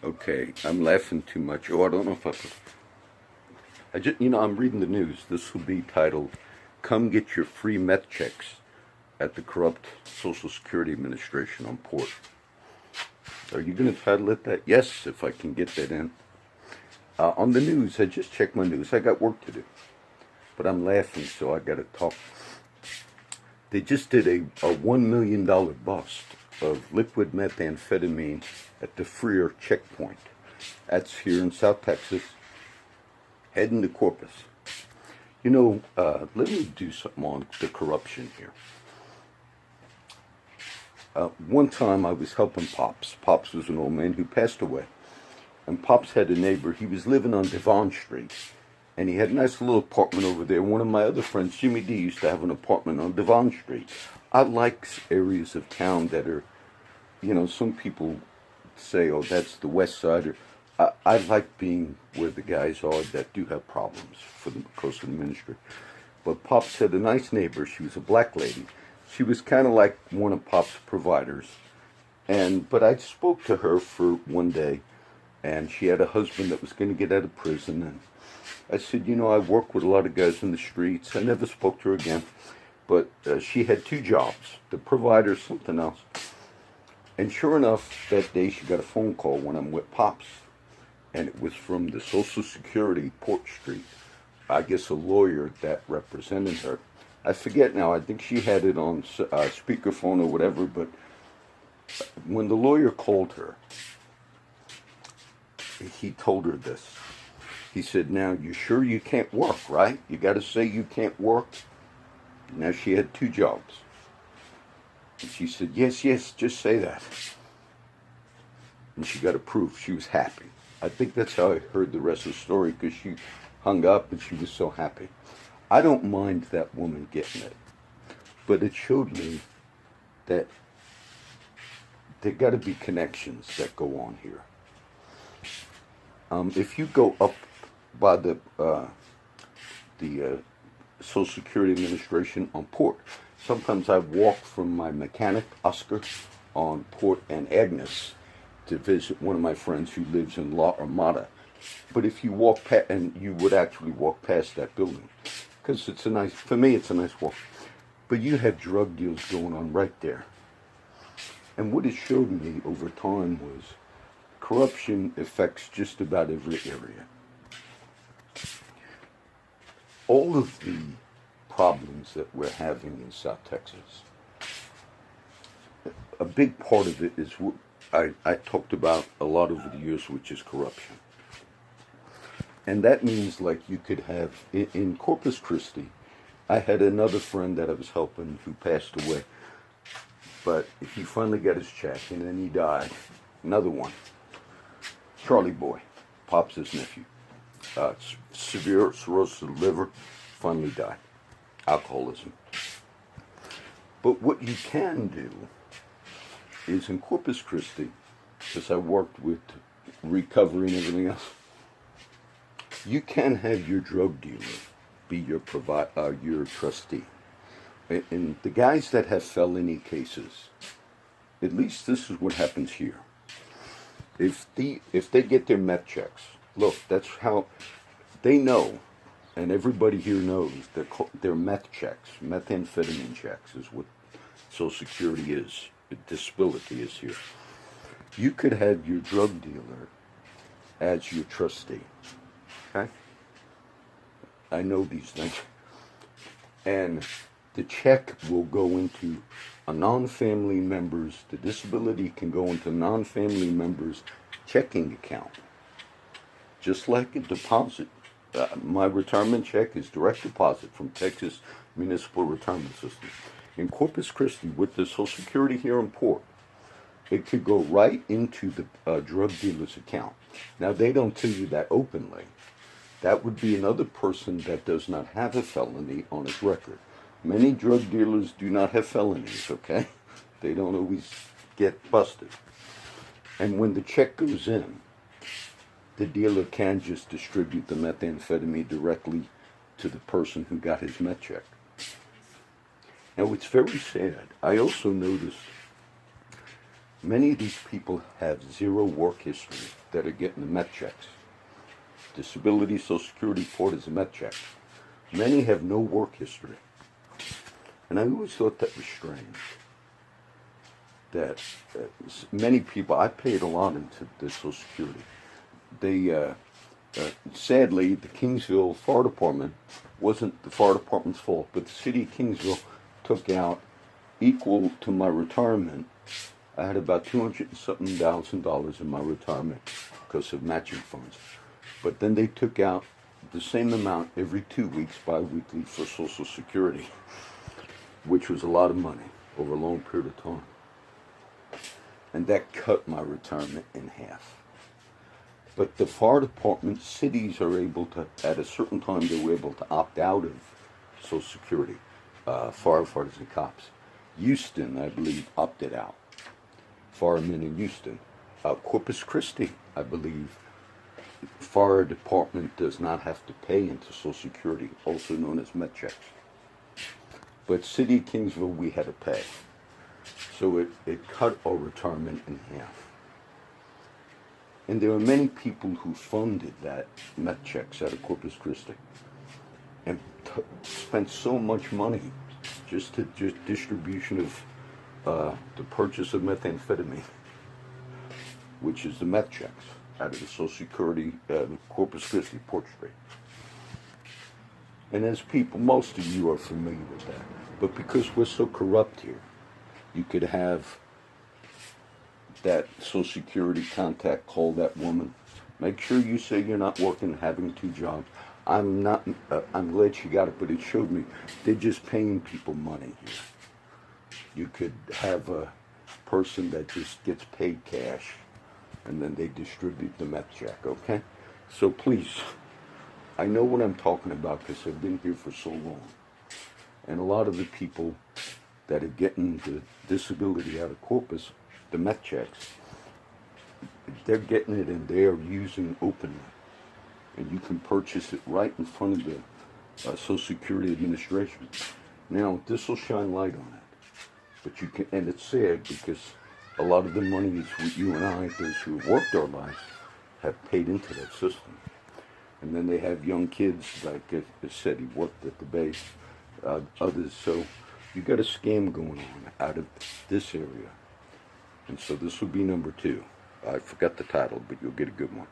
Okay, I'm laughing too much. Oh, I don't know if I just, I'm reading the news. This will be titled, Come Get Your Free Meth Checks at the Corrupt Social Security Administration on Port. Are you going to title it that? Yes, if I can get that in. On the news, I just checked my news. I got work to do. But I'm laughing, so I got to talk. They just did a $1 million bust of liquid methamphetamine at the Freer checkpoint. That's here in South Texas, heading to Corpus. Let me do something on the corruption here. One time I was helping Pops. Pops was an old man who passed away. And Pops had a neighbor. He was living on Devon Street. And he had a nice little apartment over there. One of my other friends, Jimmy D, used to have an apartment on Devon Street. I like areas of town that are, some people say, oh, that's the west side. I like being where the guys are that do have problems for the because of the ministry. But Pops had a nice neighbor. She was a black lady. She was kind of like one of Pop's providers. But I spoke to her for one day, and she had a husband that was going to get out of prison. And I said, I work with a lot of guys in the streets. I never spoke to her again. But she had two jobs, the provider, something else. And sure enough, that day she got a phone call when I'm with Pops. And it was from the Social Security Port Street. I guess a lawyer that represented her. I forget now. I think she had it on speakerphone or whatever. But when the lawyer called her, he told her this. He said, now, you sure you can't work, right? You got to say you can't work? Now, she had two jobs. And she said, yes, just say that. And she got approved. She was happy. I think that's how I heard the rest of the story, because she hung up and she was so happy. I don't mind that woman getting it. But it showed me that there got to be connections that go on here. If you go up by the Social Security Administration on Port, sometimes I walk from my mechanic, Oscar, on Port and Agnes to visit one of my friends who lives in La Armada. But if you walk past, and you would actually walk past that building, because for me it's a nice walk. But you have drug deals going on right there. And what it showed me over time was corruption affects just about every area. All of the problems that we're having in South Texas, a big part of it is what I talked about a lot over the years, which is corruption. And that means, like, you could have, in Corpus Christi, I had another friend that I was helping who passed away. But he finally got his check, and then he died. Another one. Charlie Boy, Pops' nephew. Severe cirrhosis of the liver, finally died. Alcoholism. But what you can do is in Corpus Christi, because I worked with recovery and everything else, you can have your drug dealer be your trustee. And the guys that have felony cases, at least this is what happens here. If they get their meth checks, look, that's how they know, and everybody here knows, they're meth checks, methamphetamine checks is what Social Security is, disability is here. You could have your drug dealer as your trustee, okay? I know these things. And the check will go into a non-family member's, the disability can go into non-family member's checking account. Just like a deposit. My retirement check is direct deposit from Texas Municipal Retirement System. In Corpus Christi, with the Social Security here in Port, it could go right into the drug dealer's account. Now, they don't tell you that openly. That would be another person that does not have a felony on his record. Many drug dealers do not have felonies, okay? They don't always get busted. And when the check goes in, the dealer can just distribute the methamphetamine directly to the person who got his meth check. Now, it's very sad. I also noticed Many of these people have zero work history that are getting the Meth checks. Disability, Social Security, Ford is a Meth check. Many have no work history. And I always thought that was strange. That many people, I paid a lot into the Social Security. They, sadly, the Kingsville Fire Department wasn't the fire department's fault, but the city of Kingsville took out equal to my retirement. I had about $200,000 in my retirement because of matching funds. But then they took out the same amount every 2 weeks, bi-weekly, for Social Security, which was a lot of money over a long period of time. And that cut my retirement in half. But the fire department, cities are able to, at a certain time, they were able to opt out of Social Security, firefighters and cops. Houston, I believe, opted out. Firemen in Houston. Corpus Christi, I believe, fire department does not have to pay into Social Security, also known as Meth checks. But City of Kingsville, we had to pay. So it cut our retirement in half. And there were many people who funded that Meth checks out of Corpus Christi and spent so much money just distribution of the purchase of methamphetamine, which is the Meth checks out of the Social Security, Corpus Christi, Port Street. And as people, most of you are familiar with that. But because we're so corrupt here, you could have that Social Security contact call that woman. Make sure you say you're not working, having 2 jobs. I'm glad she got it, but it showed me they're just paying people money here. You could have a person that just gets paid cash, and then they distribute the Meth check, okay? So please, I know what I'm talking about because I've been here for so long. And a lot of the people that are getting the disability out of Corpus, the Meth checks, they're getting it and they're using openly. And you can purchase it right in front of the Social Security Administration. Now, this will shine light on it. But you can, and it's sad because a lot of the money is what you and I, those who have worked our lives, have paid into that system. And then they have young kids, like I said, he worked at the base, others. So you got a scam going on out of this area. And so this will be number 2. I forgot the title, but you'll get a good one.